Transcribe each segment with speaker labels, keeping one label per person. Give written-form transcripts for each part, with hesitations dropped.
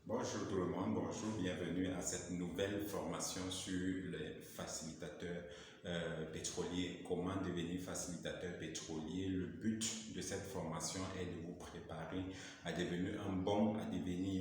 Speaker 1: Bonjour tout le monde, bonjour, bienvenue à cette nouvelle formation sur les facilitateurs pétroliers. Comment devenir facilitateur pétrolier? Le but de cette formation est de vous préparer à devenir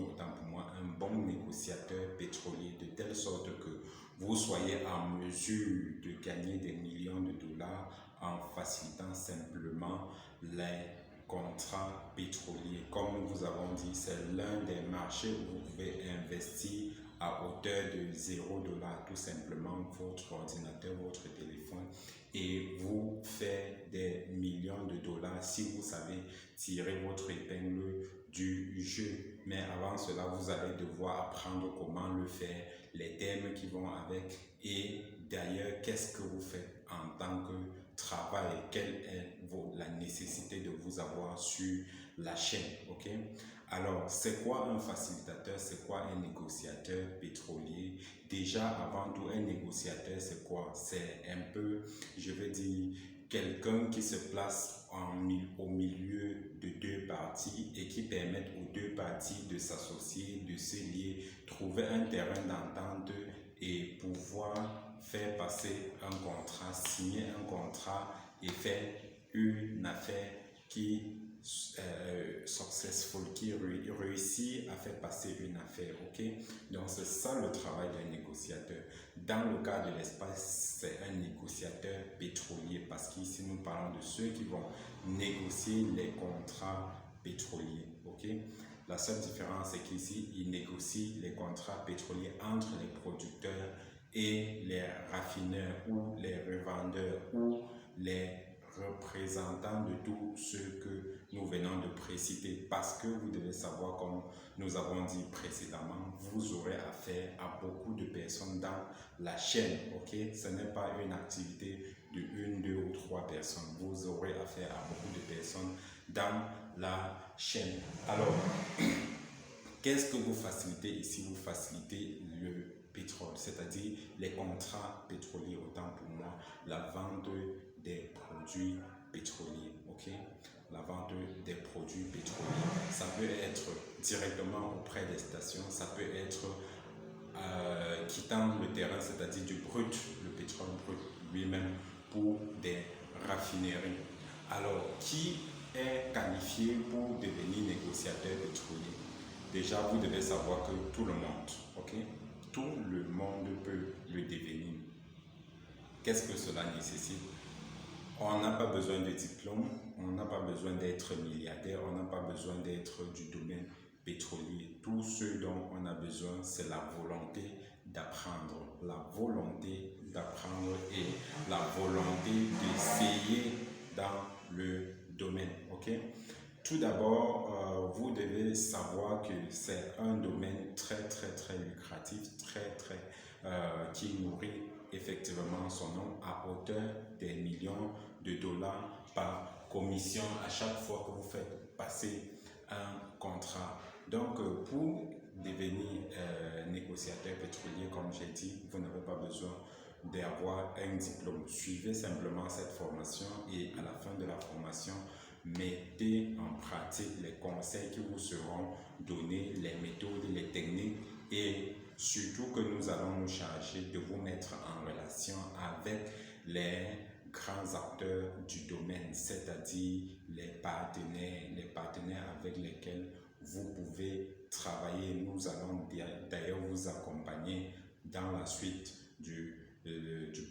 Speaker 1: autant pour moi, un bon négociateur pétrolier, de telle sorte que vous soyez en mesure de gagner des millions de dollars en facilitant simplement les contrats pétroliers. Comme nous vous avons dit, c'est l'un des marchés où vous pouvez investir à hauteur de 0 $, tout simplement votre ordinateur, votre téléphone, et vous faire des millions de dollars si vous savez tirer votre épingle du jeu. Mais avant cela, vous allez devoir apprendre comment le faire, les thèmes qui vont avec, et d'ailleurs, qu'est-ce que vous faites en tant que travail, quelle est la nécessité de vous avoir sur la chaîne, ok? Alors, c'est quoi un facilitateur? C'est quoi un négociateur pétrolier? Déjà, avant tout, un négociateur, c'est quoi? C'est un peu, je veux dire, quelqu'un qui se place au milieu de deux parties et qui permettent aux deux parties de s'associer, de se lier, trouver un terrain d'entente et pouvoir faire passer un contrat, signer un contrat et faire une affaire qui successful, qui réussit à faire passer une affaire, ok? Donc c'est ça le travail d'un négociateur. Dans le cas de l'espace, c'est un négociateur pétrolier parce qu'ici nous parlons de ceux qui vont négocier les contrats pétroliers, ok? La seule différence c'est qu'ici, ils négocient les contrats pétroliers entre les producteurs et les raffineurs ou les revendeurs ou les représentants de tout ce que nous venons de préciter, parce que vous devez savoir, comme nous avons dit précédemment, vous aurez affaire à beaucoup de personnes dans la chaîne, ok? Ce n'est pas une activité de une, deux ou trois personnes, vous aurez affaire à beaucoup de personnes dans la chaîne. Alors, qu'est-ce que vous facilitez ici? Vous facilitez le pétrole, c'est-à-dire les contrats pétroliers, autant pour moi, la vente des produits pétroliers, ok? La vente des produits pétroliers. Ça peut être directement auprès des stations, ça peut être quittant le terrain, c'est-à-dire du brut, le pétrole brut lui-même, pour des raffineries. Alors, qui est qualifié pour devenir négociateur pétrolier? Déjà, vous devez savoir que tout le monde, ok? Tout le monde peut le devenir. Qu'est-ce que cela nécessite? On n'a pas besoin de diplôme, on n'a pas besoin d'être milliardaire, on n'a pas besoin d'être du domaine pétrolier. Tout ce dont on a besoin, c'est la volonté d'apprendre. La volonté d'apprendre et la volonté d'essayer dans le domaine, ok? Tout d'abord, vous devez savoir que c'est un domaine très lucratif, qui nourrit effectivement son nom à hauteur des millions de dollars par commission à chaque fois que vous faites passer un contrat. Donc, pour devenir négociateur pétrolier, comme j'ai dit, vous n'avez pas besoin d'avoir un diplôme. Suivez simplement cette formation et à la fin de la formation, mettez en pratique les conseils qui vous seront donnés, les méthodes, les techniques, et surtout que nous allons nous charger de vous mettre en relation avec les grands acteurs du domaine, c'est-à-dire les partenaires avec lesquels vous pouvez travailler. Nous allons d'ailleurs vous accompagner dans la suite du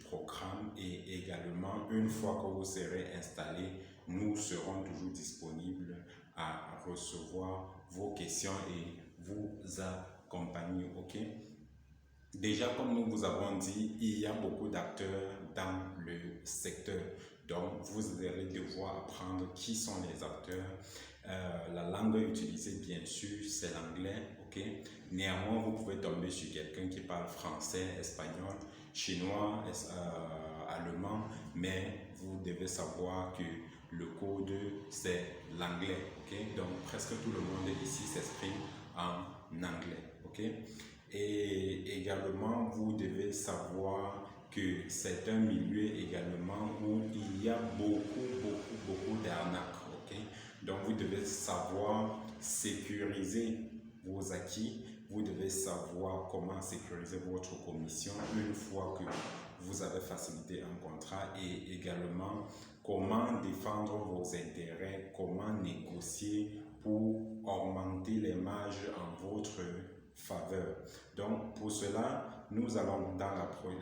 Speaker 1: programme, et également une fois que vous serez installé, nous serons toujours disponibles à recevoir vos questions et vous accompagner, ok? Déjà, comme nous vous avons dit, il y a beaucoup d'acteurs dans le secteur. Donc, vous allez devoir apprendre qui sont les acteurs. La langue utilisée, bien sûr, c'est l'anglais, ok? Néanmoins, vous pouvez tomber sur quelqu'un qui parle français, espagnol, chinois, allemand, mais vous devez savoir que le code, c'est l'anglais, ok? Donc, presque tout le monde ici s'exprime en anglais, ok? Et également, vous devez savoir que c'est un milieu également où il y a beaucoup d'arnaques, ok? Donc, vous devez savoir sécuriser vos acquis, vous devez savoir comment sécuriser votre commission une fois que vous avez facilité un contrat et également comment défendre vos intérêts, comment négocier pour augmenter les marges en votre faveur. Donc, pour cela, nous allons dans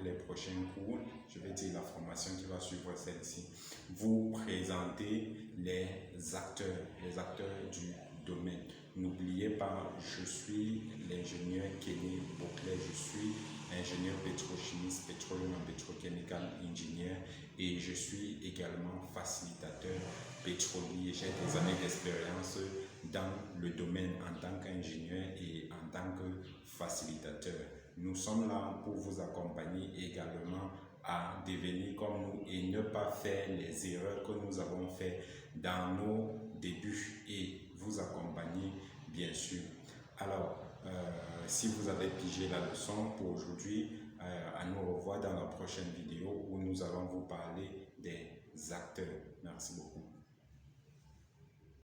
Speaker 1: les prochains cours, je vais dire la formation qui va suivre celle-ci, vous présenter les acteurs du domaine. N'oubliez pas, je suis l'ingénieur Kenny Bouclet, je suis ingénieur pétrochimiste, petroleum and petrochemical engineer et je suis également facilitateur pétrolier. J'ai des années d'expérience dans le domaine en tant qu'ingénieur et en tant que facilitateur. Nous sommes là pour vous accompagner également à devenir comme nous et ne pas faire les erreurs que nous avons fait dans nos débuts et vous accompagner bien sûr. Alors, si vous avez pigé la leçon pour aujourd'hui, à nous revoir dans la prochaine vidéo où nous allons vous parler des acteurs. Merci beaucoup.